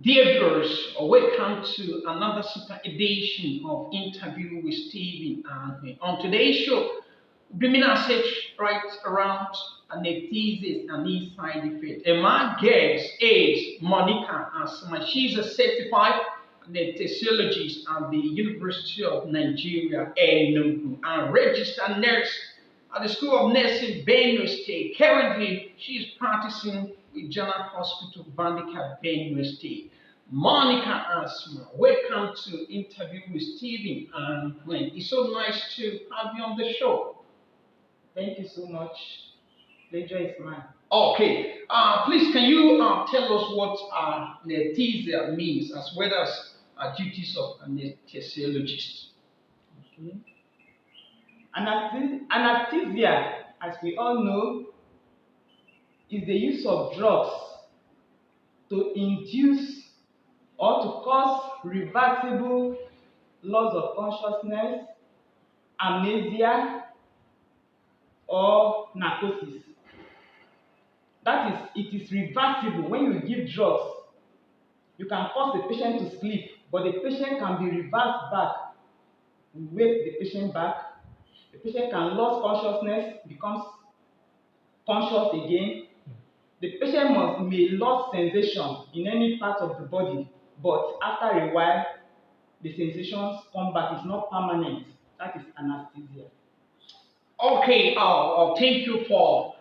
Dear viewers, welcome to another super edition of Interview with Stephen. And on today's show, bringing our search right around anesthesia and its side effects. And my guest is Monica Asema. She's a certified anesthesiologist at the University of Nigeria, Enugu, and registered nurse at the School of Nursing, Benue State. Currently, she is practicing with General Hospital, Bandika, Benue State. Monica Asema, welcome to Interview with Stephen. And it's so nice to have you on the show. Thank you so much. Pleasure is mine. Okay, please can you tell us what anesthesia means as well as duties of anesthesiologist? Okay. Anesthesia, as we all know, is the use of drugs to induce or to cause reversible loss of consciousness, amnesia, or narcosis. That is, it is reversible. When you give drugs, you can cause the patient to sleep, but the patient can be reversed back. We wake the patient back. The patient can lose consciousness, becomes conscious again. The patient may lose sensation in any part of the body, but after a while, the sensations come back. It's not permanent. That is anesthesia. Okay, thank you for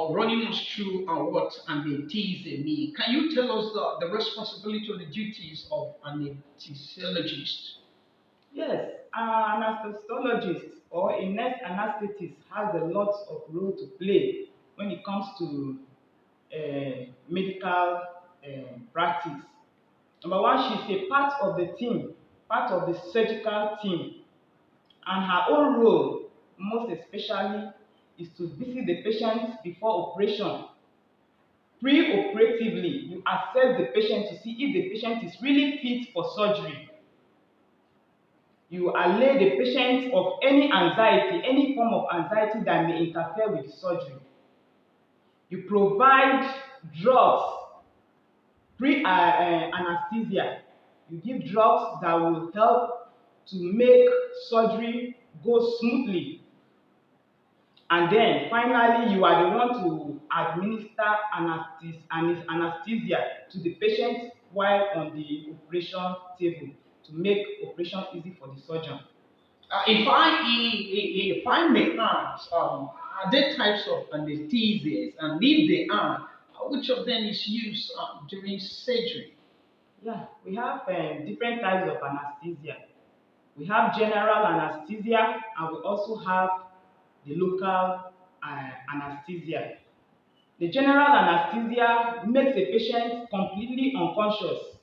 running us through what anesthesia means. Can you tell us the responsibility or the duties of anesthesiologist? Yes, an anesthesiologist or a nurse anesthetist has a lot of role to play when it comes to medical practice. Number one, she's a part of the team, part of the surgical team, and her own role, most especially, is to visit the patient before operation. Pre-operatively, you assess the patient to see if the patient is really fit for surgery. You allay the patient of any anxiety, any form of anxiety that may interfere with the surgery. You provide drugs, pre-anesthesia. You give drugs that will help to make surgery go smoothly. And then finally, you are the one to administer anesthesia to the patient while on the operation table to make operation easy for the surgeon. If I may ask, are there types of anesthesias, and if they are, which of them is used during surgery? Yeah, we have different types of anesthesia. We have general anesthesia, and we also have the local anesthesia. The general anesthesia makes a patient completely unconscious.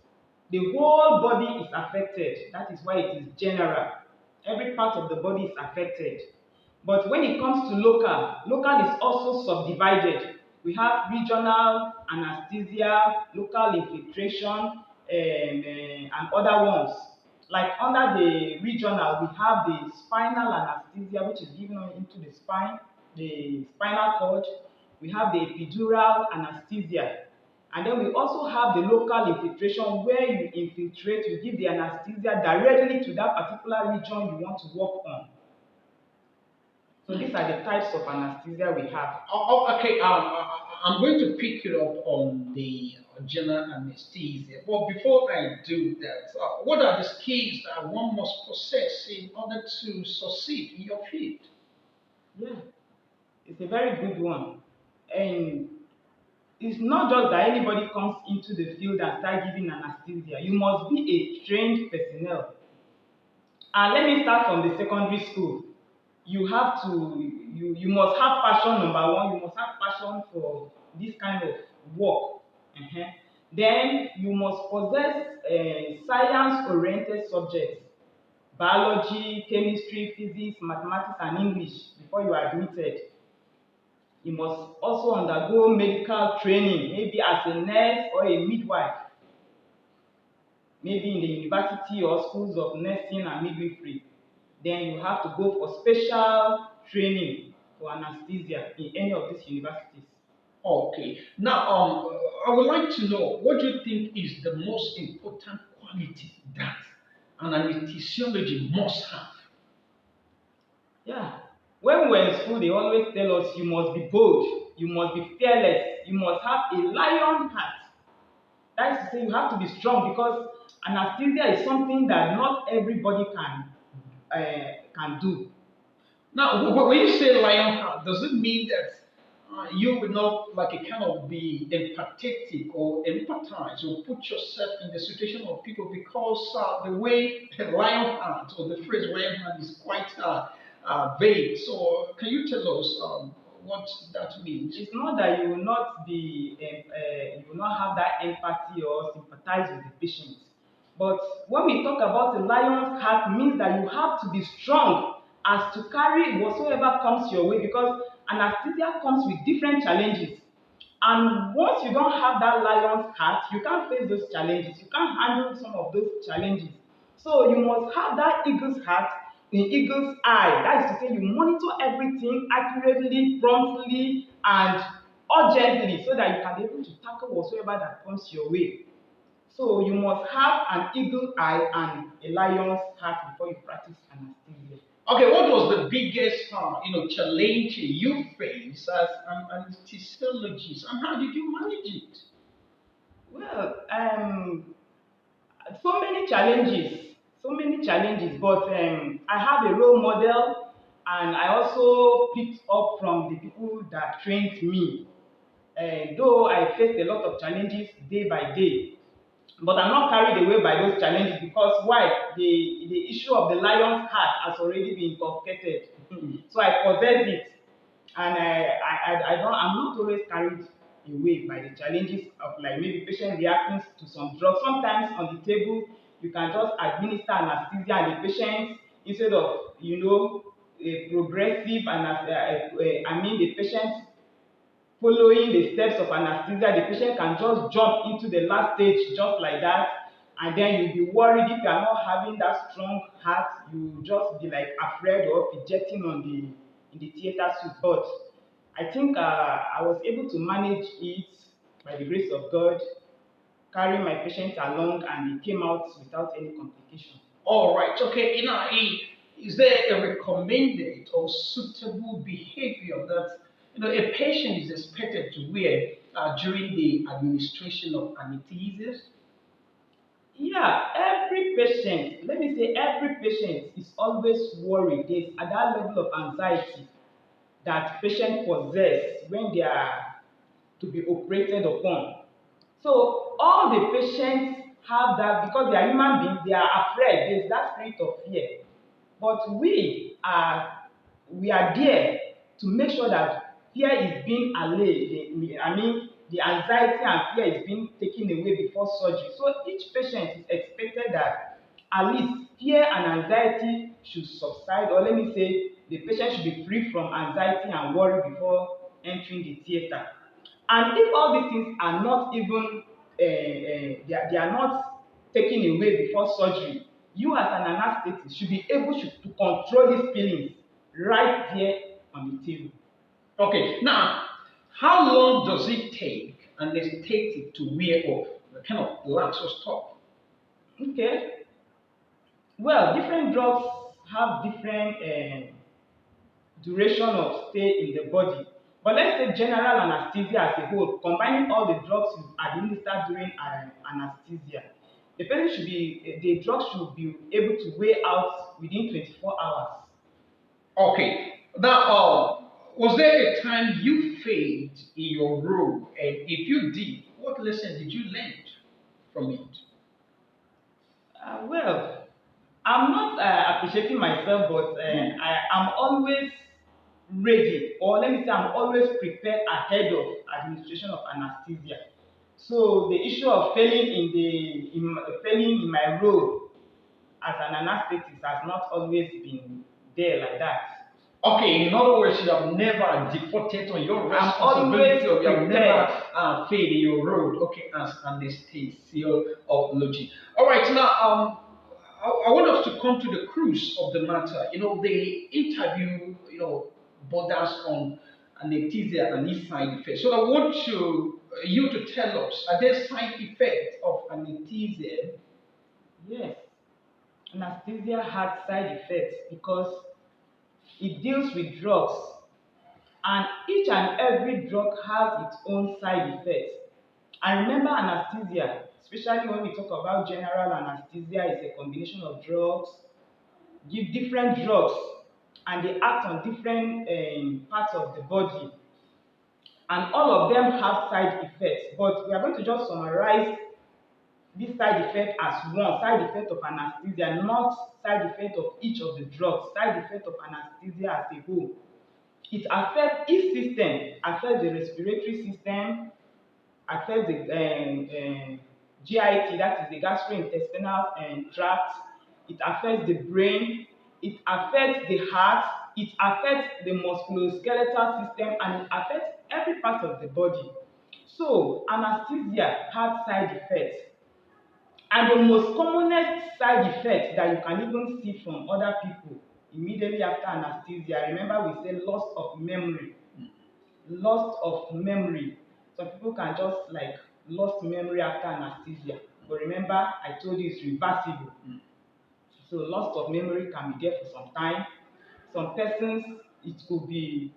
The whole body is affected. That is why it is general. Every part of the body is affected. But when it comes to local is also subdivided. We have regional anesthesia, local infiltration, and other ones. Like under the regional, we have the spinal anesthesia, which is given into the spine, the spinal cord. We have the epidural anesthesia. And then we also have the local infiltration, where you infiltrate, you give the anesthesia directly to that particular region you want to work on. So these are the types of anesthesia we have. Okay. I'm going to pick it up on the general anesthesia. But before I do that, what are the skills that one must possess in order to succeed in your field? Yeah, it's a very good one. And it's not just that anybody comes into the field and start giving anesthesia. You must be a trained personnel. And let me start from the secondary school. You must have passion. Number one, you must have passion for this kind of work. Then you must possess science-oriented subjects, biology, chemistry, physics, mathematics, and English before you are admitted. You must also undergo medical training, maybe as a nurse or a midwife, maybe in the university or schools of nursing and midwifery. Then you have to go for special training for anesthesia in any of these universities. Okay. Now, I would like to know what do you think is the most important quality that an anesthesiology must have? Yeah. When we were in school, they always tell us you must be bold, you must be fearless, you must have a lion heart. That is to say, you have to be strong because anesthesia is something that not everybody can do. Now, when you say lion heart, does it mean that you will not like a kind of be empathetic or empathize or put yourself in the situation of people because the way lion heart or the phrase lion heart is quite vague. So, can you tell us what that means? It's not that you will not you will not have that empathy or sympathize with the patient. But when we talk about a lion's heart, means that you have to be strong as to carry whatsoever comes your way because anesthesia comes with different challenges. And once you don't have that lion's heart, you can't face those challenges. You can't handle some of those challenges. So you must have that eagle's heart in eagle's eye. That is to say, you monitor everything accurately, promptly, and urgently so that you can be able to tackle whatsoever that comes your way. So you must have an eagle eye and a lion's heart before you practice anesthesia. Okay, what was the biggest challenge you faced as an anesthesiologist, and how did you manage it? Well, so many challenges, so many challenges, but I have a role model and I also picked up from the people that trained me. Though I faced a lot of challenges day by day, but I'm not carried away by those challenges because why? The issue of the lion's heart has already been inculcated. So I possess it, and I don't. I'm not always carried away by the challenges of like maybe patient reacting to some drugs. Sometimes on the table you can just administer anesthesia and the patient instead of a progressive and I mean the patient following the steps of anesthesia, the patient can just jump into the last stage just like that. And then you'll be worried if you are not having that strong heart, you just be like afraid or fidgeting on the in the theater suite. But I think I was able to manage it by the grace of God, carrying my patient along, and it came out without any complication. All right. Okay. Is there a recommended or suitable behavior that a patient is expected to wear during the administration of anesthesia? Yeah, every patient, let me say every patient is always worried. There's at that level of anxiety that patient possess when they are to be operated upon. So all the patients have that because they are human beings, they are afraid. There's that spirit of fear. But we are there to make sure that fear is being allayed. I mean, the anxiety and fear is being taken away before surgery. So each patient is expected that at least fear and anxiety should subside, or let me say, the patient should be free from anxiety and worry before entering the theater. And if all these things are not even, they are not taken away before surgery, you as an anesthetist should be able to control these feelings right there on the table. Okay. Now, how long does it take an anesthetic to wear off, kind of relax or stop? Okay. Well, different drugs have different duration of stay in the body. But let's say general anesthesia as a whole, combining all the drugs you administer during anesthesia, the drug should be able to weigh out within 24 hours. Okay. Now, was there a time you failed in your role, and if you did, what lesson did you learn from it? Well, I'm not appreciating myself, but I am always ready, or let me say, I'm always prepared ahead of administration of anesthesia. So the issue of failing in my role as an anesthetist has not always been there like that. Okay, in other words, you have never defaulted on your I'm always responsibility, or you have never prepared. failed in your role. Okay, as anesthesiology. All right, now I want us to come to the cruise of the matter. The interview, borders on anesthesia and its side effects. So I want you to tell us, are there side effects of anesthesia? Yes, anesthesia has side effects because it deals with drugs, and each and every drug has its own side effects. And remember, anesthesia, especially when we talk about general anesthesia, is a combination of drugs, give different drugs, and they act on different parts of the body, and all of them have side effects. But we are going to just summarize this side effect as one side effect of anesthesia, not side effect of each of the drugs. Side effect of anesthesia as a whole. It affects each system, affects the respiratory system, affects the GIT, that is the gastrointestinal tract. It affects the brain. It affects the heart. It affects the musculoskeletal system, and it affects every part of the body. So anesthesia has side effects. And the most commonest side effect that you can even see from other people immediately after anesthesia, remember we say loss of memory. Loss of memory. Some people can just like lost memory after anesthesia. But remember, I told you it's reversible. So loss of memory can be there for some time. Some persons, it could be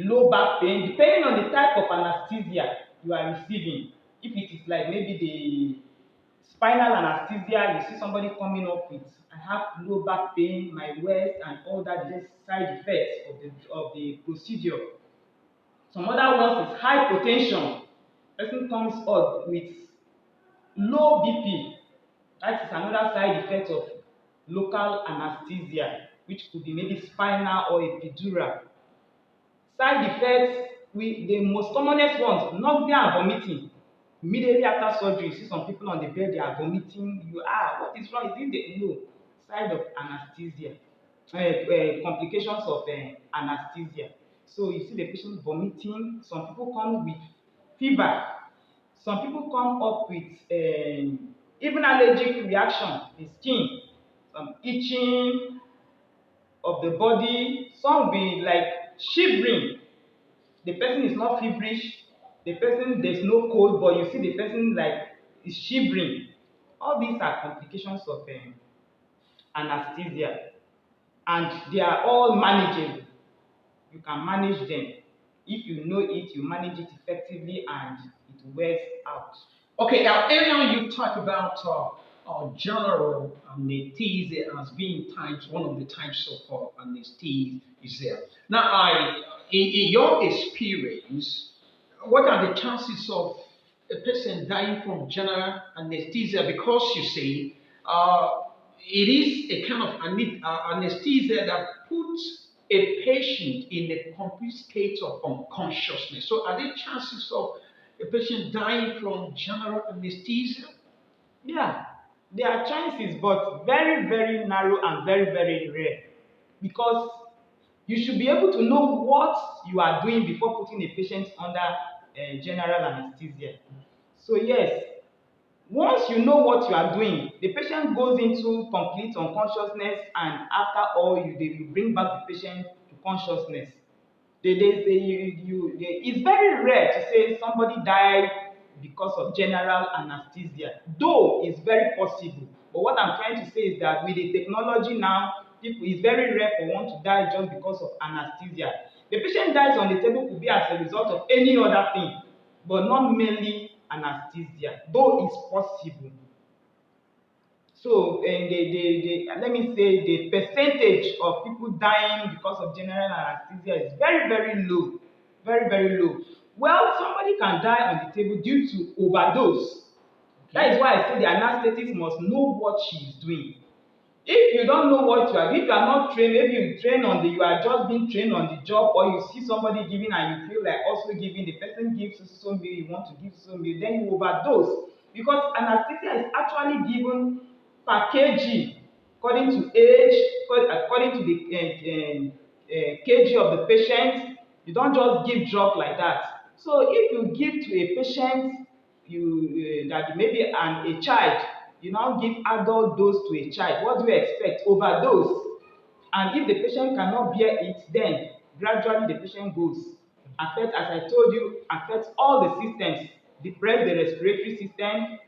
low back pain, depending on the type of anesthesia you are receiving. If it is like maybe the spinal anesthesia, you see somebody coming up with, I have low back pain, my waist, and all that, just side effects of the procedure. Some other ones is hypotension. Person comes up with low BP. That is another side effect of local anesthesia, which could be maybe spinal or epidural. Side effects, the most commonest ones, nausea and vomiting. Immediately after surgery, you see some people on the bed, they are vomiting. What is wrong? Is it the no side of anesthesia? Complications of anesthesia. So you see the patient vomiting. Some people come with fever. Some people come up with even allergic reaction, the skin, some itching of the body. Some will be like shivering. The person is not feverish, the person there's no cold, but you see the person like is shivering. All these are complications of anesthesia, and they are all manageable. You can manage them. If you know it, you manage it effectively and it wears out. Okay, now earlier you talked about general anesthesia as being types, one of the types of anesthesia. Now, in your experience, what are the chances of a person dying from general anesthesia? Because you say it is a kind of anesthesia that puts a patient in a complete state of unconsciousness. So, are there chances of a patient dying from general anesthesia? Yeah, there are chances, but very, very narrow and very, very rare. Because you should be able to know what you are doing before putting a patient under general anesthesia. So yes, once you know what you are doing, the patient goes into complete unconsciousness, and after all, they will bring back the patient to consciousness. It's very rare to say somebody died because of general anesthesia, though it's very possible. But what I'm trying to say is that with the technology now, it's very rare for one to die just because of anesthesia. The patient dies on the table could be as a result of any other thing, but not mainly anesthesia, though it's possible. So, let me say the percentage of people dying because of general anesthesia is very, very low. Very, very low. Well, somebody can die on the table due to overdose. That is why I say the anesthetist must know what she is doing. If you don't know what you are, if you are not trained, maybe you are just being trained on the job, or you see somebody giving and you feel like also giving, the person gives so meal, you want to give so meal, then you overdose. Because anesthesia is actually given per kg, according to age, according to the kg of the patient. You don't just give drug like that. So if you give to a patient, that maybe a child, you now give adult dose to a child, what do you expect? Overdose. And if the patient cannot bear it, then gradually the patient goes. Affect, as I told you, affects all the systems, depress the respiratory system,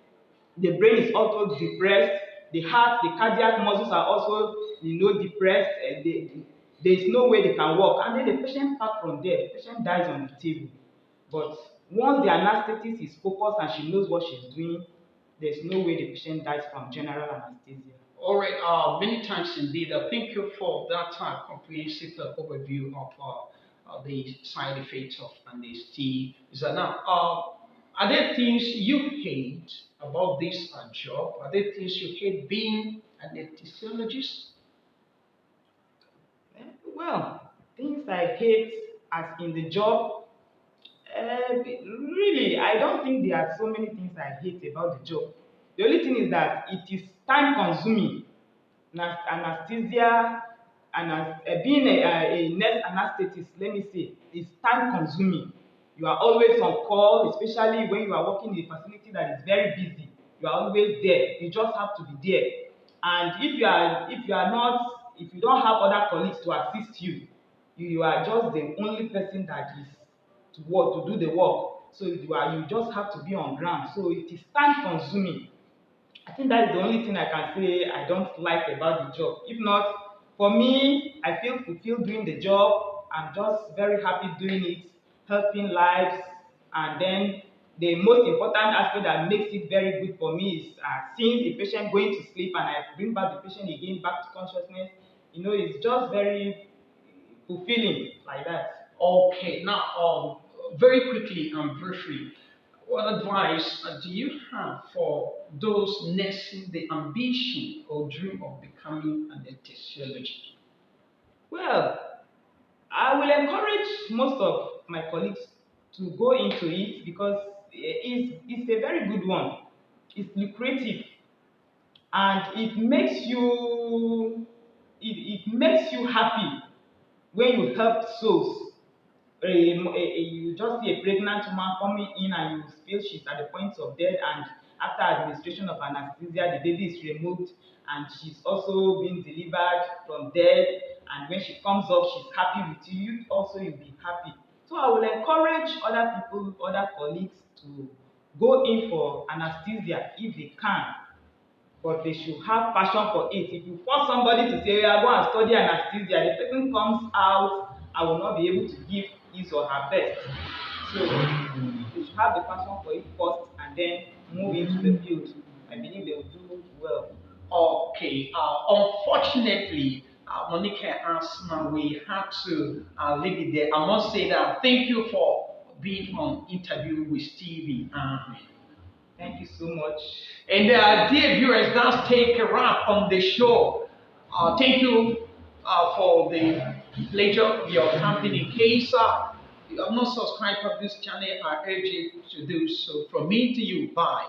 the brain is also depressed, the heart, the cardiac muscles are also, depressed. There is no way they can work, and then the patient part from there, the patient dies on the table. But once the anesthetist is focused and she knows what she's doing, there's no way the patient dies from general anesthesia. All right, many thanks indeed. Thank you for that comprehensive overview of the side effects of anesthesia. Now, are there things you hate about this job? Are there things you hate being an anesthesiologist? Well, things I hate as in the job, really, I don't think there are so many things I hate about the job. The only thing is that it is time consuming. Anesthesia, being a nurse anesthetist, let me say, is time consuming. You are always on call, especially when you are working in a facility that is very busy. You are always there. You just have to be there. And if you don't have other colleagues to assist you, you are just the only person that is to work to do the work. So you just have to be on ground. So it is time consuming. I think that is the only thing I can say I don't like about the job. If not, for me, I feel fulfilled doing the job. I'm just very happy doing it, helping lives. And then the most important aspect that makes it very good for me is seeing the patient going to sleep and I bring back the patient again back to consciousness. It's just very fulfilling like that. Okay, now, very quickly and briefly, what advice do you have for those nursing the ambition or dream of becoming an anesthesiologist? Well, I will encourage most of my colleagues to go into it because it's a very good one. It's lucrative and it makes you happy when you help souls. You just see a pregnant woman coming in and you feel she's at the point of death, and after administration of anesthesia the baby is removed and she's also being delivered from death, and when she comes up she's happy with you, you also you'll be happy. So I will encourage other people, other colleagues to go in for anesthesia if they can, but they should have passion for it. If you force somebody to say, "I go and study anesthesia," the person comes out and will not be able to give his or her best. So they should have the passion for it first and then move into the field. I believe they will do well. Okay, unfortunately, Monica and Asma, we had to leave it there. I must say that thank you for being on interview with Stevie. Thank you so much. And dear viewers, that's take a wrap on the show. Thank you for the pleasure of your company. In case you have not subscribed to this channel, I urge you to do so. From me to you, bye.